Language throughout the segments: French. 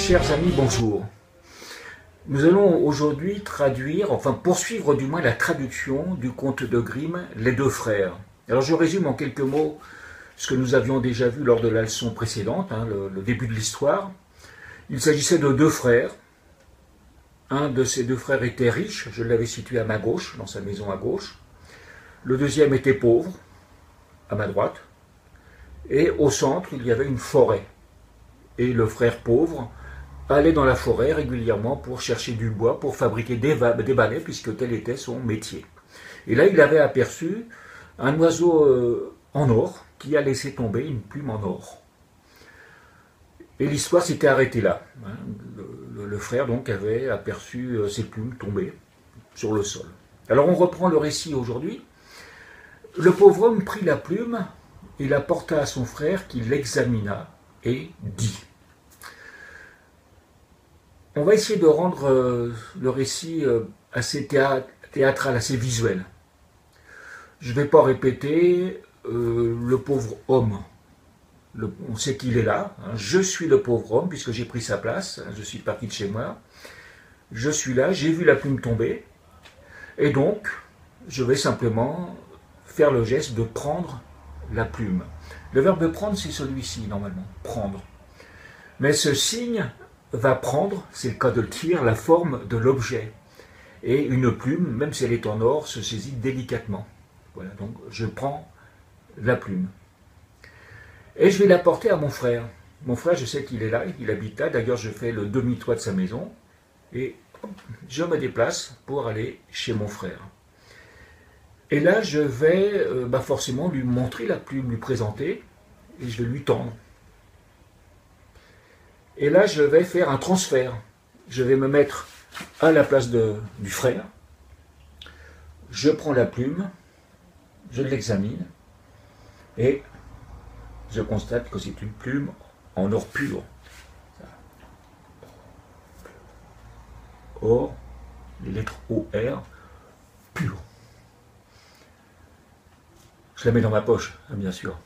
Chers amis, bonjour. Nous allons aujourd'hui traduire, enfin poursuivre du moins la traduction du conte de Grimm, Les Deux Frères. Alors je résume en quelques mots ce que nous avions déjà vu lors de la leçon précédente, le début de l'histoire. Il s'agissait de deux frères. Un de ces deux frères était riche, je l'avais situé à ma gauche, dans sa maison à gauche. Le deuxième était pauvre, à ma droite. Et au centre, il y avait une forêt. Et le frère pauvre allait dans la forêt régulièrement pour chercher du bois, pour fabriquer des balais, puisque tel était son métier. Et là, il avait aperçu un oiseau en or qui a laissé tomber une plume en or. Et l'histoire s'était arrêtée là. Le frère donc avait aperçu ces plumes tomber sur le sol. Alors on reprend le récit aujourd'hui. Le pauvre homme prit la plume et la porta à son frère qui l'examina et dit. On va essayer de rendre le récit assez théâtral, assez visuel. Je ne vais pas répéter le pauvre homme. On sait qu'il est là. Je suis le pauvre homme puisque j'ai pris sa place. Je suis parti de chez moi. Je suis là, j'ai vu la plume tomber. Et donc, je vais simplement faire le geste de prendre la plume. Le verbe prendre, c'est celui-ci normalement, prendre. Mais ce signe va prendre, c'est le cas de le dire, la forme de l'objet. Et une plume, même si elle est en or, se saisit délicatement. Voilà, donc je prends la plume. Et je vais la porter à mon frère. Mon frère, je sais qu'il est là, il habite là. D'ailleurs, je fais le demi-toit de sa maison. Et je me déplace pour aller chez mon frère. Et là, je vais forcément lui montrer la plume, lui présenter, et je vais lui tendre. Et là, je vais faire un transfert. Je vais me mettre à la place du frère. Je prends la plume, je l'examine, et je constate que c'est une plume en or pur. Or, les lettres OR, pur. Je la mets dans ma poche, bien sûr.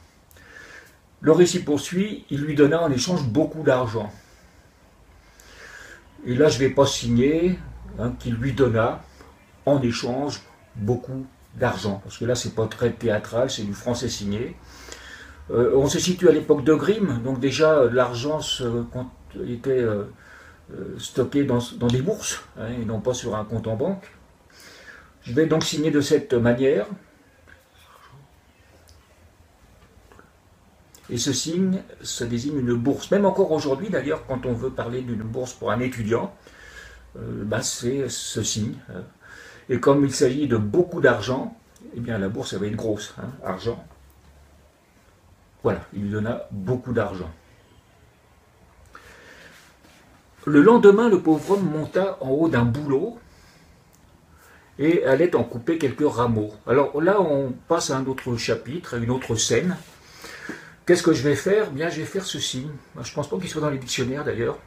Le récit poursuit, il lui donna en échange beaucoup d'argent. Et là, je ne vais pas signer qu'il lui donna en échange beaucoup d'argent. Parce que là, ce n'est pas très théâtral, c'est du français signé. On se situe à l'époque de Grimm, donc déjà l'argent était stocké dans des bourses, et non pas sur un compte en banque. Je vais donc signer de cette manière. Et ce signe, ça désigne une bourse. Même encore aujourd'hui, d'ailleurs, quand on veut parler d'une bourse pour un étudiant, c'est ce signe. Et comme il s'agit de beaucoup d'argent, eh bien la bourse, elle va être grosse. Argent. Voilà, il lui donna beaucoup d'argent. Le lendemain, le pauvre homme monta en haut d'un bouleau et allait en couper quelques rameaux. Alors là, on passe à un autre chapitre, à une autre scène. Qu'est-ce que je vais faire? Bien, je vais faire ce signe. Je ne pense pas qu'il soit dans les dictionnaires d'ailleurs.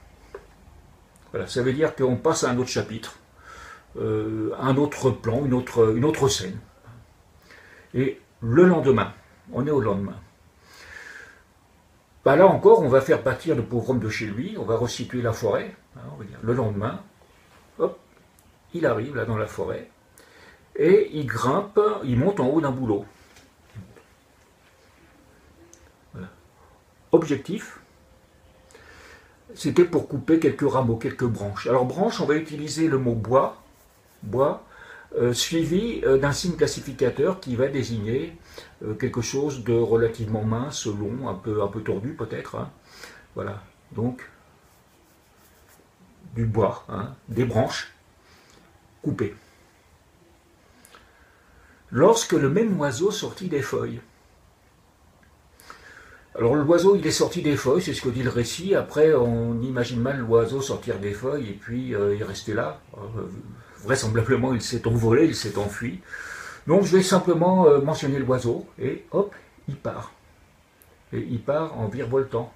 Voilà, ça veut dire qu'on passe à un autre chapitre, un autre plan, une autre scène. Et le lendemain, on est au lendemain. Là encore, on va faire partir le pauvre homme de chez lui, on va resituer la forêt. On va dire, le lendemain, hop, il arrive là dans la forêt, et il grimpe, il monte en haut d'un bouleau. Objectif, c'était pour couper quelques rameaux, quelques branches. Alors branche, on va utiliser le mot bois, suivi d'un signe classificateur qui va désigner quelque chose de relativement mince, long, un peu tordu peut-être. Voilà, donc du bois, des branches coupées. Lorsque le même oiseau sortit des feuilles. Alors l'oiseau, il est sorti des feuilles, c'est ce que dit le récit. Après, on imagine mal l'oiseau sortir des feuilles et puis il restait là. Vraisemblablement, il s'est envolé, il s'est enfui. Donc je vais simplement mentionner l'oiseau et hop, il part. Et il part en virevoltant.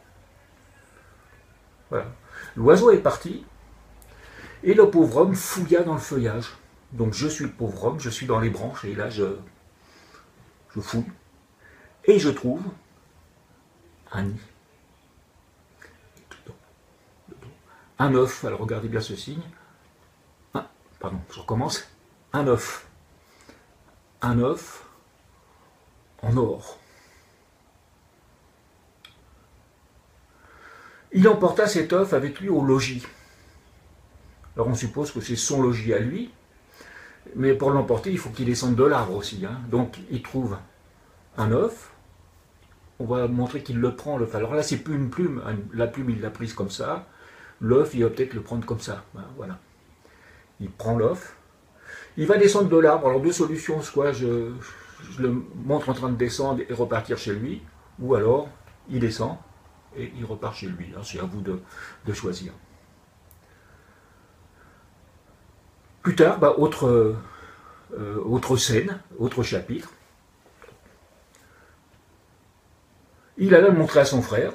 Voilà. L'oiseau est parti et le pauvre homme fouilla dans le feuillage. Donc je suis le pauvre homme, je suis dans les branches et là je fouille et je trouve un nid. un œuf, alors regardez bien ce signe, pardon, je recommence, un œuf en or. Il emporta cet œuf avec lui au logis. Alors on suppose que c'est son logis à lui, mais pour l'emporter, il faut qu'il descende de l'arbre aussi. Hein. Donc il trouve un œuf, on va montrer qu'il le prend, l'œuf. Alors là, c'est plus une plume, la plume il l'a prise comme ça, l'œuf il va peut-être le prendre comme ça. Voilà. Il prend l'œuf, il va descendre de l'arbre. Alors deux solutions, soit je le montre en train de descendre et repartir chez lui, ou alors il descend et il repart chez lui. C'est à vous de choisir. Plus tard, autre scène, autre chapitre. Il alla le montrer à son frère.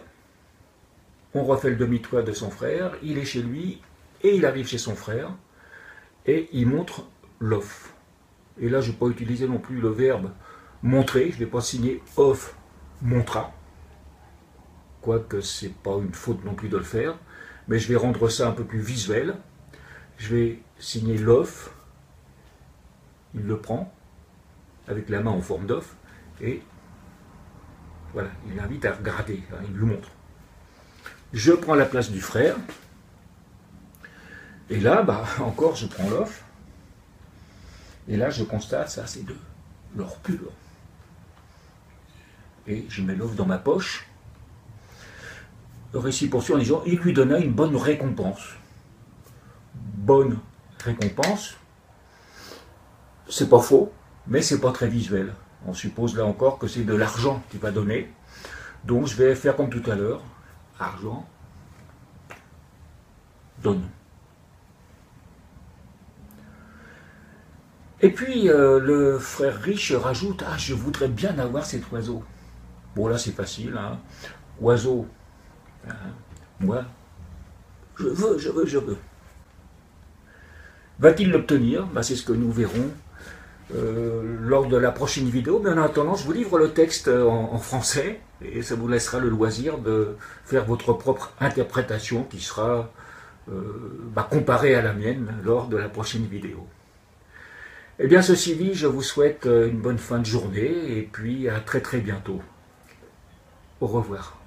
On refait le demi-tour de son frère. Il est chez lui et il arrive chez son frère et il montre l'œuf. Et là, je ne vais pas utiliser non plus le verbe montrer. Je ne vais pas signer œuf montra. Quoique ce n'est pas une faute non plus de le faire. Mais je vais rendre ça un peu plus visuel. Je vais signer l'œuf. Il le prend avec la main en forme d'œuf et voilà, il l'invite à regarder, il lui montre. Je prends la place du frère et là, encore je prends l'œuf et là je constate, ça c'est de l'or pur. Et je mets l'œuf dans ma poche. Le récit poursuit en disant, il lui donna une bonne récompense. Bonne récompense, c'est pas faux, mais c'est pas très visuel. On suppose là encore que c'est de l'argent qu'il va donner. Donc je vais faire comme tout à l'heure. Argent, donne. Et puis le frère riche rajoute, ah, je voudrais bien avoir cet oiseau. Bon là c'est facile, hein. Oiseau, hein. Moi, je veux. Va-t-il l'obtenir? C'est ce que nous verrons lors de la prochaine vidéo. Mais en attendant, je vous livre le texte en français et ça vous laissera le loisir de faire votre propre interprétation qui sera comparée à la mienne lors de la prochaine vidéo. Eh bien, ceci dit, je vous souhaite une bonne fin de journée et puis à très très bientôt. Au revoir.